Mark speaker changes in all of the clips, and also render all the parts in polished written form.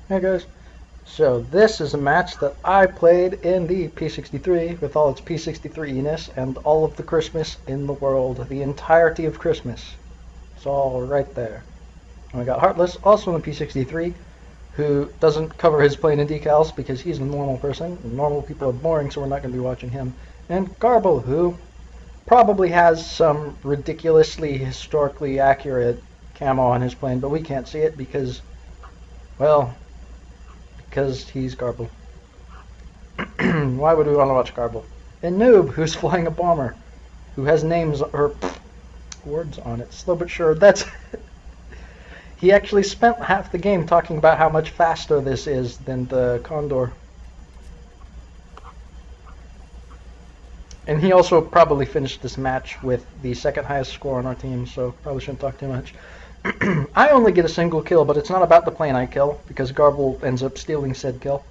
Speaker 1: Hey guys, so this is a match that I played in the P-63 with all its P-63-ness and all of the Christmas in the world, the entirety of Christmas. It's all right there. And we got Heartless, also in the P-63, who doesn't cover his plane in decals because he's a normal person. Normal people are boring, so we're not going to be watching him. And Garble, who probably has some ridiculously historically accurate camo on his plane, but we can't see it because, well, because he's Garble. Why would we want to watch Garble? And Noob, who's flying a bomber, who has names or words on it. Slow but sure. That's he actually spent half the game talking about how much faster this is than the Condor. And he also probably finished this match with the second highest score on our team, so probably shouldn't talk too much. I only get a single kill, but it's not about the plane I kill, because Garble ends up stealing said kill.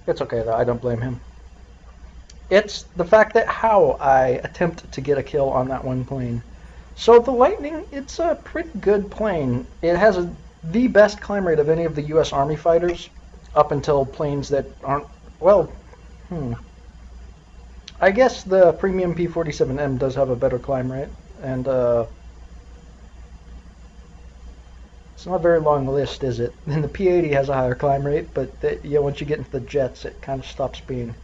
Speaker 1: It's okay though, I don't blame him. It's the fact that how I attempt to get a kill on that one plane. So the Lightning, it's a pretty good plane. It has the best climb rate of any of the US Army fighters, up until planes that aren't, well, I guess the premium P-47M does have a better climb rate, and it's not a very long list, is it? And the P-80 has a higher climb rate, but yeah, once you get into the jets, it kind of stops being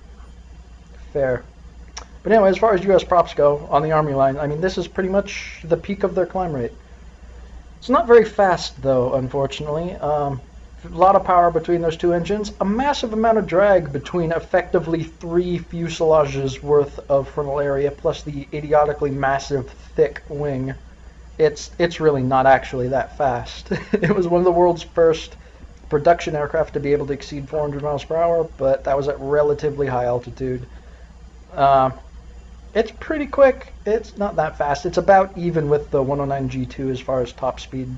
Speaker 1: fair. But anyway, as far as US props go on the Army line, I mean, this is pretty much the peak of their climb rate. It's not very fast, though, unfortunately. A lot of power between those two engines, a massive amount of drag between effectively 3 fuselages worth of frontal area, plus the idiotically massive, thick wing. It's really not actually that fast. It was one of the world's first production aircraft to be able to exceed 400 miles per hour, but that was at relatively high altitude. It's pretty quick. It's not that fast. It's about even with the 109 G2 as far as top speed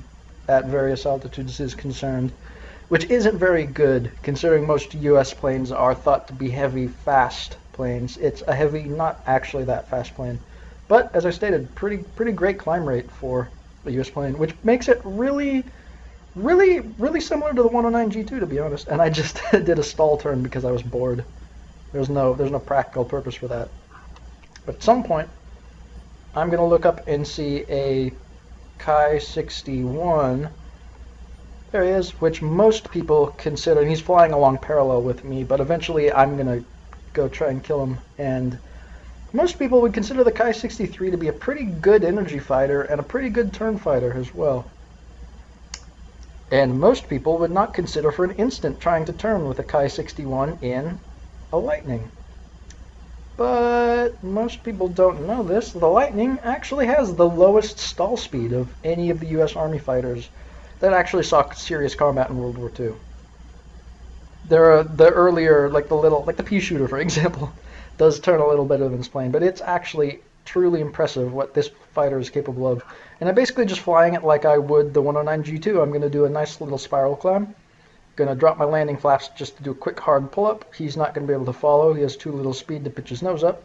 Speaker 1: at various altitudes is concerned, which isn't very good considering most US planes are thought to be heavy, fast planes. It's a heavy, not actually that fast plane. But, as I stated, pretty great climb rate for a US plane, which makes it really similar to the 109 G2, to be honest. And I just did a stall turn because I was bored. There's no practical purpose for that. But at some point, I'm going to look up and see a Chi-61. There he is, which most people consider, and he's flying along parallel with me, but eventually I'm going to go try and kill him. And most people would consider the Chi-63 to be a pretty good energy fighter and a pretty good turn fighter as well. And most people would not consider for an instant trying to turn with a Chi-61 in a Lightning. But most people don't know this. The Lightning actually has the lowest stall speed of any of the US Army fighters that actually saw serious combat in World War II. There are the earlier, like the pea shooter, for example, does turn a little better than this plane, but it's actually truly impressive what this fighter is capable of. And I'm basically just flying it like I would the 109 G2. I'm going to do a nice little spiral climb. Going to drop my landing flaps just to do a quick hard pull-up. He's not going to be able to follow. He has too little speed to pitch his nose up.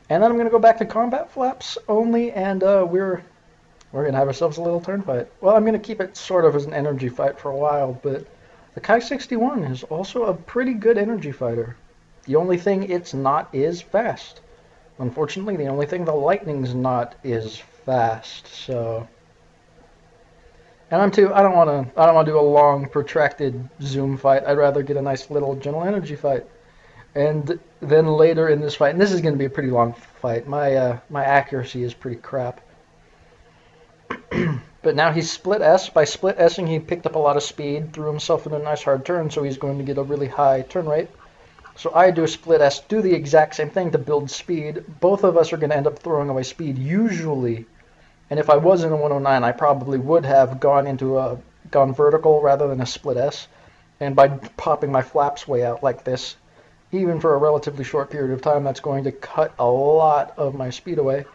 Speaker 1: And then I'm going to go back to combat flaps only, and we're going to have ourselves a little turn fight. Well, I'm going to keep it sort of as an energy fight for a while, but the Chi-61 is also a pretty good energy fighter. The only thing it's not is fast. Unfortunately, the only thing the Lightning's not is fast, so... And I don't want to do a long, protracted zoom fight. I'd rather get a nice little gentle energy fight. And then later in this fight, and this is going to be a pretty long fight. My accuracy is pretty crap. But now he's split S. By split S'ing, he picked up a lot of speed, threw himself in a nice hard turn, so he's going to get a really high turn rate. So I do a split S, do the exact same thing to build speed. Both of us are going to end up throwing away speed, usually. And if I was in a 109, I probably would have gone vertical rather than a split S. And by popping my flaps way out like this, even for a relatively short period of time, that's going to cut a lot of my speed away.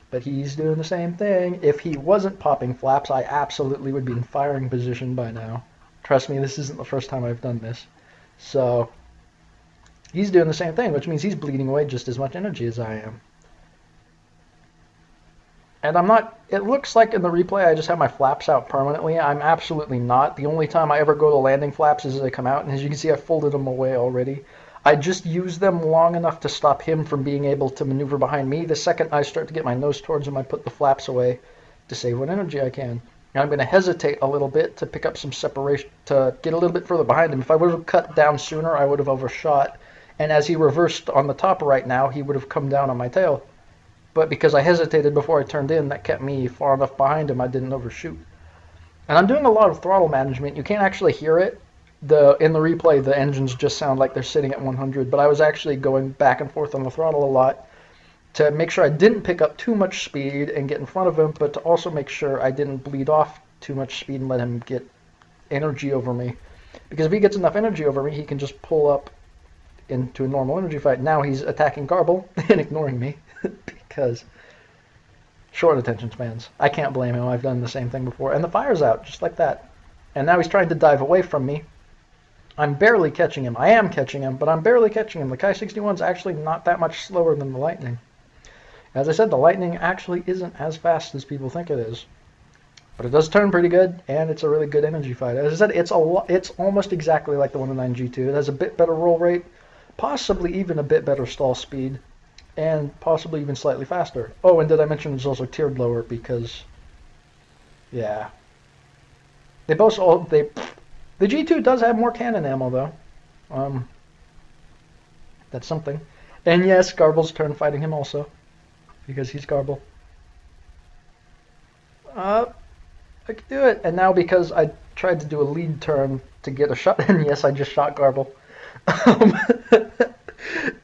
Speaker 1: But he's doing the same thing. If he wasn't popping flaps, I absolutely would be in firing position by now. Trust me, this isn't the first time I've done this. So he's doing the same thing, which means he's bleeding away just as much energy as I am. And I'm not, it looks like in the replay I just have my flaps out permanently. I'm absolutely not. The only time I ever go to landing flaps is as they come out, and as you can see I folded them away already. I just use them long enough to stop him from being able to maneuver behind me. The second I start to get my nose towards him, I put the flaps away to save what energy I can. And I'm going to hesitate a little bit to pick up some separation, to get a little bit further behind him. If I would have cut down sooner, I would have overshot. And as he reversed on the top right now, he would have come down on my tail. But because I hesitated before I turned in, that kept me far enough behind him I didn't overshoot. And I'm doing a lot of throttle management. You can't actually hear it. In the replay, the engines just sound like they're sitting at 100, but I was actually going back and forth on the throttle a lot to make sure I didn't pick up too much speed and get in front of him, but to also make sure I didn't bleed off too much speed and let him get energy over me. Because if he gets enough energy over me, he can just pull up into a normal energy fight. Now he's attacking Garble and ignoring me because short attention spans. I can't blame him. I've done the same thing before. And the fire's out, just like that. And now he's trying to dive away from me. I'm barely catching him. I am catching him, but I'm barely catching him. The Ki-61's actually not that much slower than the Lightning. As I said, the Lightning actually isn't as fast as people think it is. But it does turn pretty good, and it's a really good energy fight. As I said, it's almost exactly like the 109 G2. It has a bit better roll rate, possibly even a bit better stall speed, and possibly even slightly faster. Oh, and did I mention it's also tiered lower because, yeah. The G2 does have more cannon ammo, though. That's something. And yes, Garble's turn fighting him also, because he's Garble. I could do it. And now because I tried to do a lead turn to get a shot, and yes, I just shot Garble.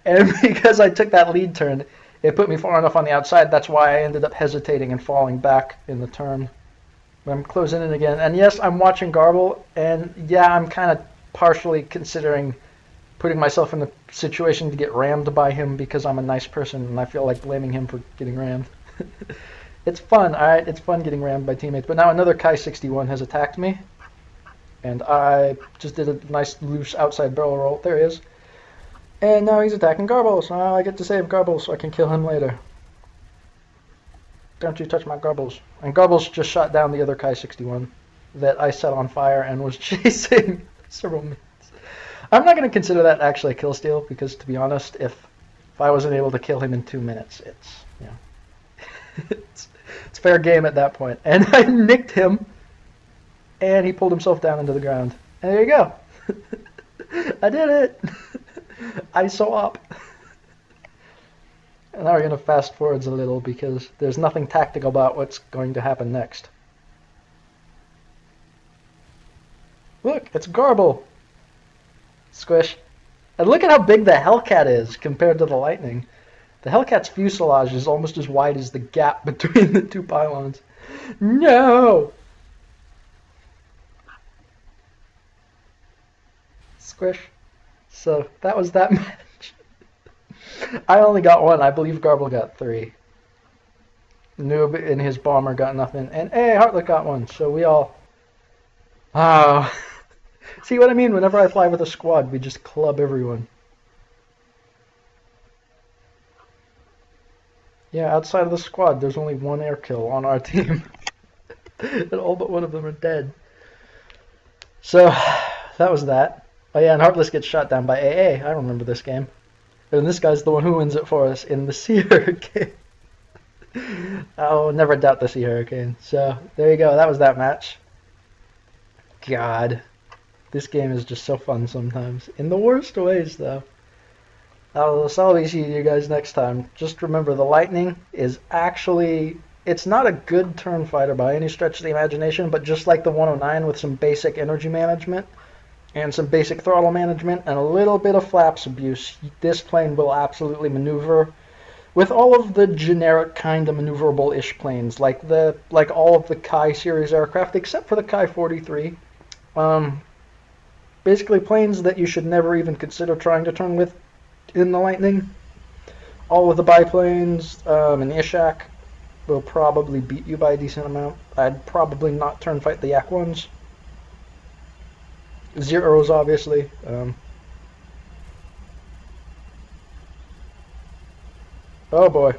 Speaker 1: And because I took that lead turn, it put me far enough on the outside. That's why I ended up hesitating and falling back in the turn. I'm closing in again, and yes, I'm watching Garble, and yeah, I'm kind of partially considering putting myself in the situation to get rammed by him because I'm a nice person and I feel like blaming him for getting rammed. It's fun, alright, it's fun getting rammed by teammates, but now another Ki-61 has attacked me, and I just did a nice loose outside barrel roll. There he is. And now he's attacking Garble, so now I get to save Garble so I can kill him later. Don't you touch my Garbles. And Garbles just shot down the other Ki-61 that I set on fire and was chasing several minutes. I'm not going to consider that actually a kill steal because, to be honest, if I wasn't able to kill him in 2 minutes, it's, you know, it's fair game at that point. And I nicked him, and he pulled himself down into the ground. And there you go. I did it. ISO up. And now we're going to fast forwards a little because there's nothing tactical about what's going to happen next. Look, it's Garble. Squish. And look at how big the Hellcat is compared to the Lightning. The Hellcat's fuselage is almost as wide as the gap between the two pylons. No! Squish. So that was that match. I only got one. I believe Garble got 3. Noob in his bomber got nothing. And hey, Heartlet got one. So we all... Oh. See what I mean? Whenever I fly with a squad, we just club everyone. Yeah, outside of the squad, there's only 1 air kill on our team. And all but one of them are dead. So, that was that. Oh yeah, and Heartless gets shot down by AA. I remember this game. And this guy's the one who wins it for us in the Sea Hurricane. I'll never doubt the Sea Hurricane. So, there you go. That was that match. God. This game is just so fun sometimes. In the worst ways, though. I'll be seeing you guys next time. Just remember, the Lightning is actually... It's not a good turn fighter by any stretch of the imagination, but just like the 109 with some basic energy management, and some basic throttle management, and a little bit of flaps abuse, this plane will absolutely maneuver with all of the generic kind of maneuverable-ish planes, like all of the Kai series aircraft, except for the Ki-43. Basically planes that you should never even consider trying to turn with in the Lightning. All of the biplanes and the Ishak will probably beat you by a decent amount. I'd probably not turn fight the Yak ones. Zeros, obviously. Oh boy.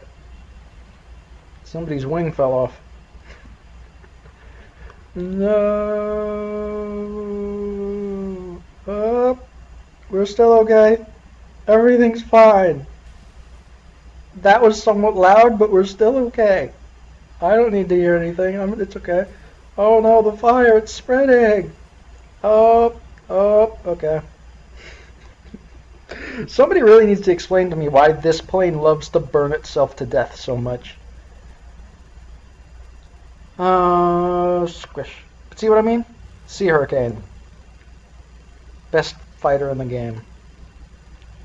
Speaker 1: Somebody's wing fell off. No. Oh, we're still okay. Everything's fine. That was somewhat loud, but we're still okay. I don't need to hear anything. It's okay. Oh no, the fire, it's spreading. Oh, okay. Somebody really needs to explain to me why this plane loves to burn itself to death so much. Squish. See what I mean? Sea Hurricane. Best fighter in the game.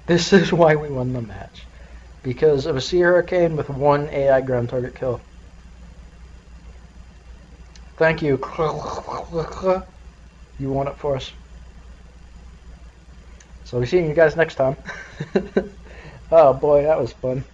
Speaker 1: This is why we won the match. Because of a Sea Hurricane with one AI ground target kill. Thank you. You won it for us. So we'll be seeing you guys next time. Oh boy, that was fun.